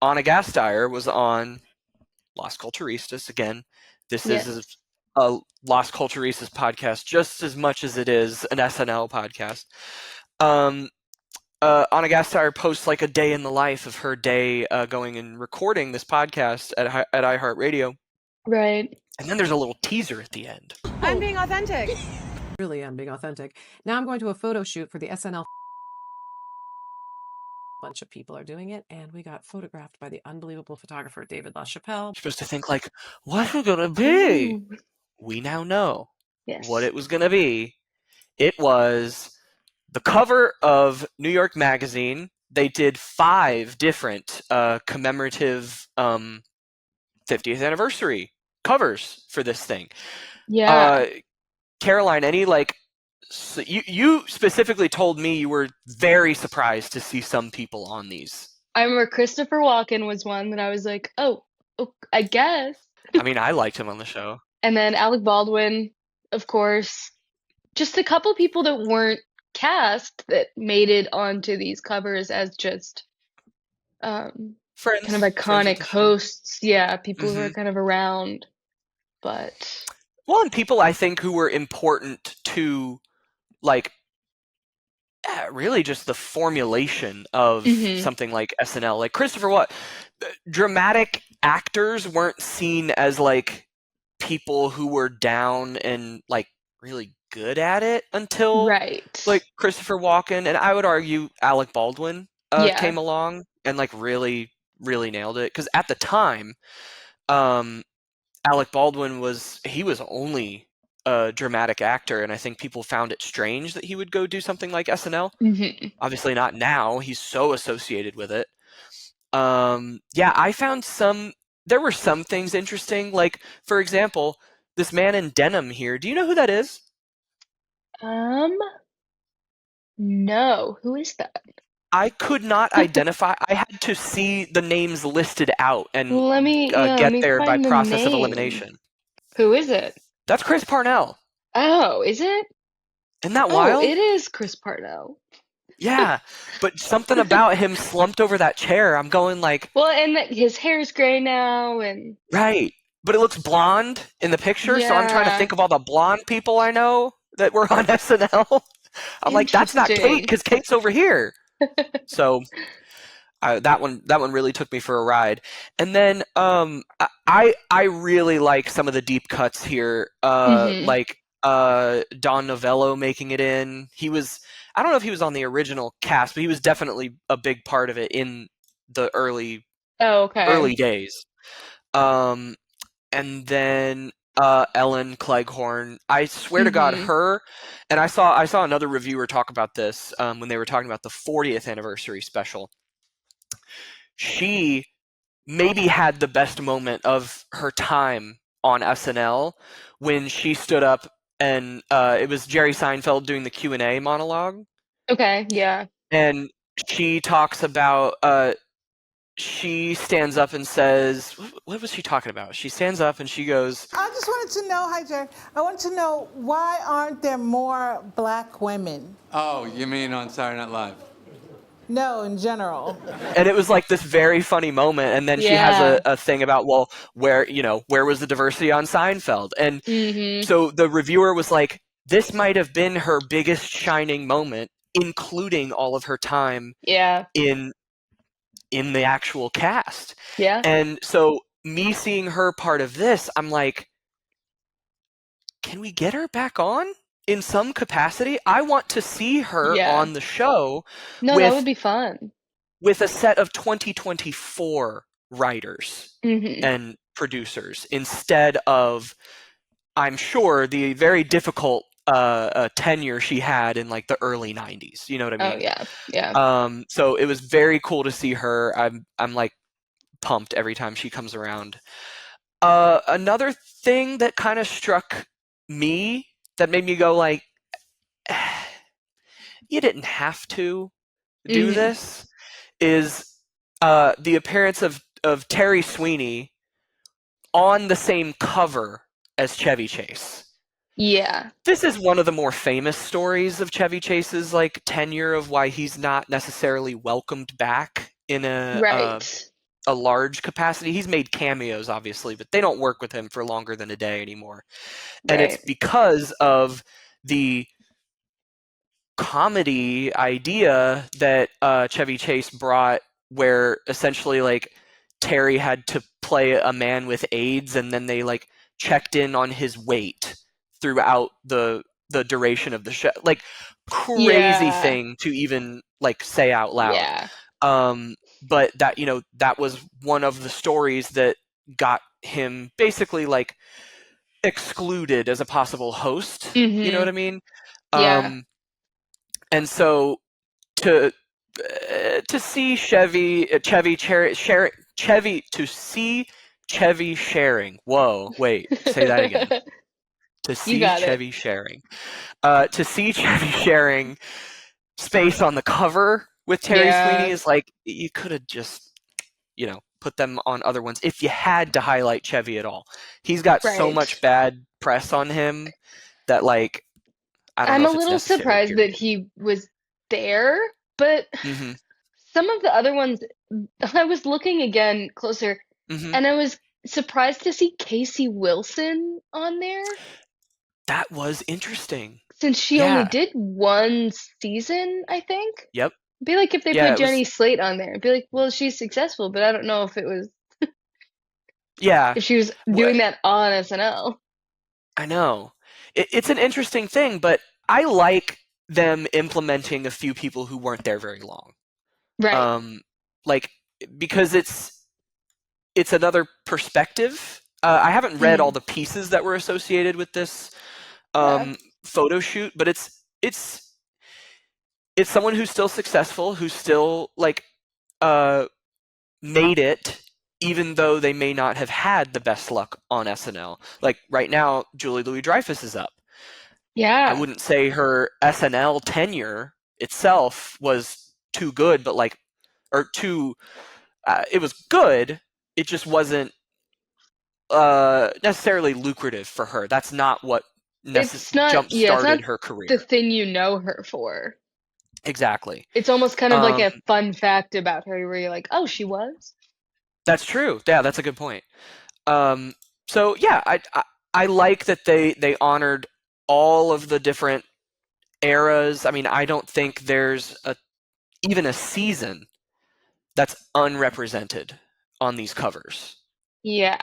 Ana Gasteyer was on Las Culturistas. Again, this Yes. is a Las Culturistas podcast just as much as it is an SNL podcast. Ana Gasteyer posts like a day in the life of her day going and recording this podcast at iHeartRadio. Right. And then there's a little teaser at the end. I'm being authentic. Really am being authentic. Now I'm going to a photo shoot for the SNL. A bunch of people are doing it, and we got photographed by the unbelievable photographer David LaChapelle. You're supposed to think like, what's it gonna be? Ooh. We now know Yes. what it was gonna be. It was the cover of New York Magazine. They did 5 different commemorative 50th anniversary covers for this thing. Yeah. Caroline, any like, so you specifically told me you were very surprised to see some people on these. I remember Christopher Walken was one that I was like, oh, I guess. I mean, I liked him on the show. And then Alec Baldwin, of course. Just a couple people that weren't cast that made it onto these covers as just Friends, kind of iconic hosts. Yeah, people who Mhm. are kind of around. But Well, and people I think who were important to, like, really just the formulation of Mhm. something like SNL. Like Christopher dramatic actors weren't seen as like people who were down and like really good at it until right. like Christopher Walken, and I would argue Alec Baldwin Yeah. came along and like really nailed it, because at the time Alec Baldwin was only a dramatic actor, and I think people found it strange that he would go do something like SNL. Mhm. Obviously not now. He's so associated with it. Yeah, I found there were some things interesting. Like, for example, this man in denim here. Do you know who that is? No. Who is that? I could not identify. I had to see the names listed out and Let me get there by find the process of name. elimination. Who is it? That's Chris Parnell. Oh, is it? Isn't that wild? Oh, it is Chris Parnell. Yeah, but something about him slumped over that chair. I'm going like... Well, and his hair's gray now, and... Right, but it looks blonde in the picture, so I'm trying to Yeah. think of all the blonde people I know that were on SNL. I'm like, that's not Kate, Interesting. because Kate's over here. So that one really took me for a ride. And then I really like some of the deep cuts here, Mhm. like Don Novello making it in. I don't know if he was on the original cast, but he was definitely a big part of it in the early days. And then Ellen Cleghorn. I swear to God, Mhm. her, and I saw another reviewer talk about this when they were talking about the 40th anniversary special. She maybe had the best moment of her time on SNL when she stood up and it was Jerry Seinfeld doing the Q&A monologue. Okay, yeah. And she talks about she stands up and says, what was she talking about? She stands up and she goes, I just wanted to know, hi Jerry, I want to know, why aren't there more black women? Oh, you mean on Saturday Night Live? No, in general. and it was like this very funny moment, and then she has a thing about, well, where was the diversity on Seinfeld? And so the reviewer was like, this might have been her biggest shining moment, including all of her time in the actual cast. Yeah. And so me seeing her part of this, I'm like, can we get her back on in some capacity? I want to see her on the show. No, that would be fun. With a set of 2024 writers and producers instead of, I'm sure, the very difficult tenure she had in like the early 90s. You know what I mean? Oh, yeah. So it was very cool to see her. I'm like pumped every time she comes around. Another thing that kind of struck me that made me go like, you didn't have to do this, is the appearance of Terry Sweeney on the same cover as Chevy Chase. Yeah. This is one of the more famous stories of Chevy Chase's like tenure, of why he's not necessarily welcomed back in a a large capacity. He's made cameos, obviously, but they don't work with him for longer than a day anymore. And it's because of the comedy idea that Chevy Chase brought, where essentially like Terry had to play a man with AIDS, and then they like checked in on his weight throughout the duration of the show. Like crazy thing to even like say out loud. But that, you know, that was one of the stories that got him basically like excluded as a possible host. You know what I mean? And so to see Chevy sharing. Whoa, wait, say that again. To see Chevy sharing. To see Chevy sharing space on the cover with Terry Sweeney is like, you could have just, you know, put them on other ones if you had to highlight Chevy at all. He's got so much bad press on him that, like, I don't know if it's necessary. I'm a little surprised that he was there, but some of the other ones, I was looking again closer, and I was surprised to see Casey Wilson on there. That was interesting. Since she only did one season, I think. Yep. It'd be like if they put Jenny Slate on there. It'd be like, well, she's successful, but I don't know if it was. If she was doing that on SNL. I know. It's an interesting thing, but I like them implementing a few people who weren't there very long. Right. Like, because it's another perspective. I haven't read all the pieces that were associated with this photo shoot, but it's someone who's still successful, who's still like made it, even though they may not have had the best luck on SNL. Like right now, Julie Louis-Dreyfus is up. Yeah. I wouldn't say her SNL tenure itself was too good, but like, or too, it was good. It just wasn't necessarily lucrative for her. That's not what jump-started her career. The thing you know her for. Exactly. It's almost kind of like a fun fact about her where you're like, oh, she was? That's true. Yeah, that's a good point. So yeah, I like that they honored all of the different eras. I mean, I don't think there's even a season that's unrepresented on these covers. Yeah.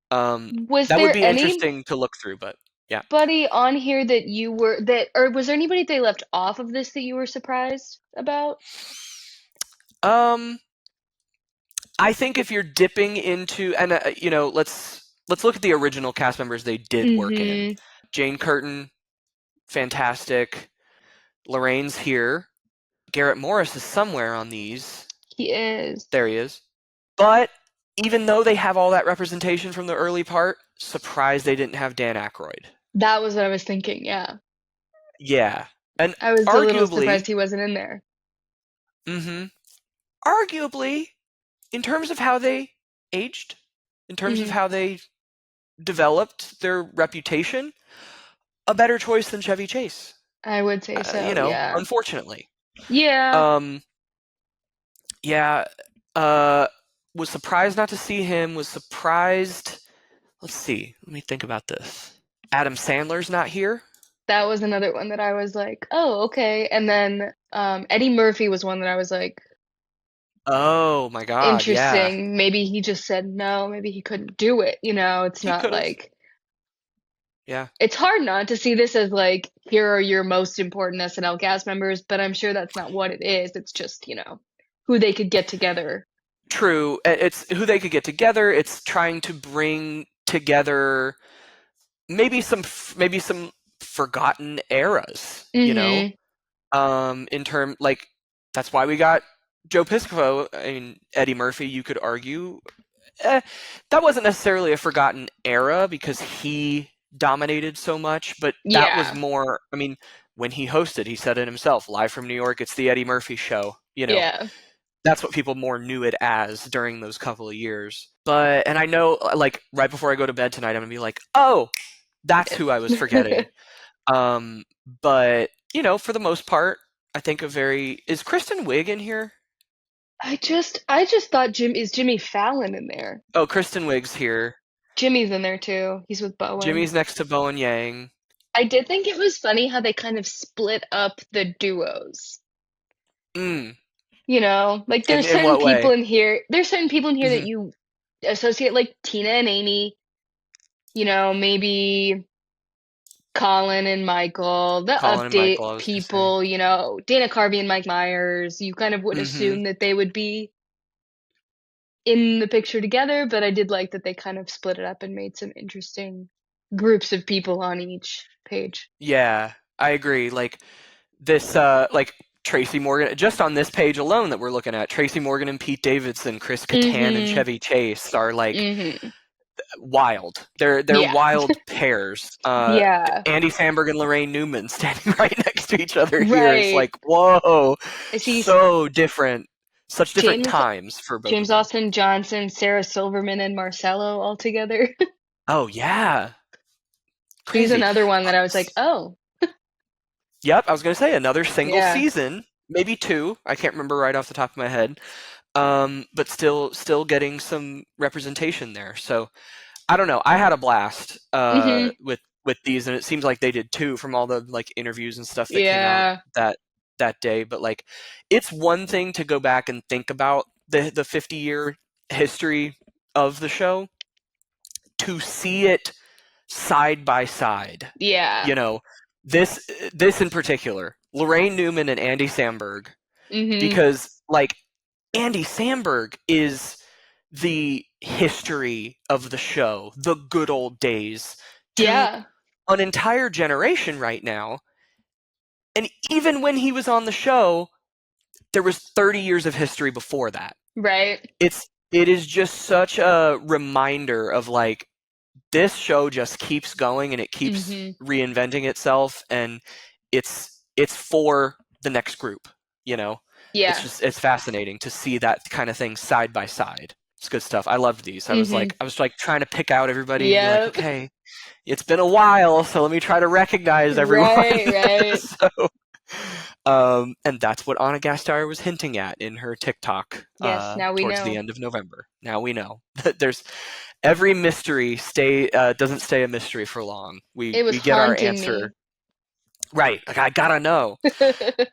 That would be interesting to look through, but yeah. Anybody on here that or was there anybody they left off of this that you were surprised about? I think if you're dipping into, and you know, let's look at the original cast members they did work in. Jane Curtin, fantastic. Lorraine's here. Garrett Morris is somewhere on these. He is. There he is. But even though they have all that representation from the early part, surprised they didn't have Dan Aykroyd. That was what I was thinking, yeah. Yeah. And I was a little surprised he wasn't in there. Arguably, in terms of how they aged, in terms of how they developed their reputation, a better choice than Chevy Chase. I would say so, you know, yeah. Unfortunately. Yeah. Was surprised not to see him, was surprised. Let's see. Let me think about this. Adam Sandler's not here. That was another one that I was like, oh, okay. And then Eddie Murphy was one that I was like, oh my God. Interesting. Yeah. Maybe he just said no, maybe he couldn't do it. You know, it's not like. Yeah. It's hard not to see this as like, here are your most important SNL cast members, but I'm sure that's not what it is. It's just, you know, who they could get together. True. It's who they could get together. It's trying to bring together maybe some forgotten eras, you know, in term, like, that's why we got Joe Piscopo. I mean, Eddie Murphy, you could argue that wasn't necessarily a forgotten era because he dominated so much, but that was more, I mean, when he hosted, he said it himself, live from New York, it's the Eddie Murphy show, you know. Yeah. That's what people more knew it as during those couple of years. But, and I know, like, right before I go to bed tonight, I'm going to be like, oh, that's who I was forgetting. But, you know, for the most part, I think is Kristen Wiig in here? I just thought Jimmy Fallon in there. Oh, Kristen Wiig's here. Jimmy's in there too. He's with Bowen. Jimmy's next to Bowen Yang. I did think it was funny how they kind of split up the duos. You know, like there's certain people in here. There's certain people in here that you associate, like Tina and Amy. You know, maybe Colin and Michael, the update people, you know, Dana Carvey and Mike Myers. You kind of would assume that they would be in the picture together, but I did like that they kind of split it up and made some interesting groups of people on each page. Yeah, I agree. Like this, like Tracy Morgan, just on this page alone that we're looking at, Tracy Morgan and Pete Davidson, Chris Kattan and Chevy Chase are like wild. They're wild pairs. Andy Samberg and Lorraine Newman standing right next to each other here. It's like, whoa, so different. Such different times for both. James Austin Johnson, Sarah Silverman, and Marcello all together. Oh yeah, crazy. He's another one that I was like, oh. Yep, I was gonna say another single season, maybe 2. I can't remember right off the top of my head, but still getting some representation there. So I don't know. I had a blast with these, and it seems like they did too, from all the like interviews and stuff that came out that day. But like, it's one thing to go back and think about the 50-year history of the show, to see it side by side. Yeah. You know, this in particular, Lorraine Newman and Andy Samberg, because like Andy Samberg is the history of the show, the good old days, to an entire generation right now. And even when he was on the show, there was 30 years of history before that. Right. It is just such a reminder of like, this show just keeps going and it keeps reinventing itself, and it's for the next group, you know? Yeah. It's fascinating to see that kind of thing side by side. It's good stuff. I loved these. I was like trying to pick out everybody. And like, okay, it's been a while, so let me try to recognize everyone. Right. So, and that's what Ana Gasteyer was hinting at in her TikTok. Yes, now we towards know. the end of November. Now we know that there's every mystery doesn't stay a mystery for long. We get our answer. Right. Like, I gotta know.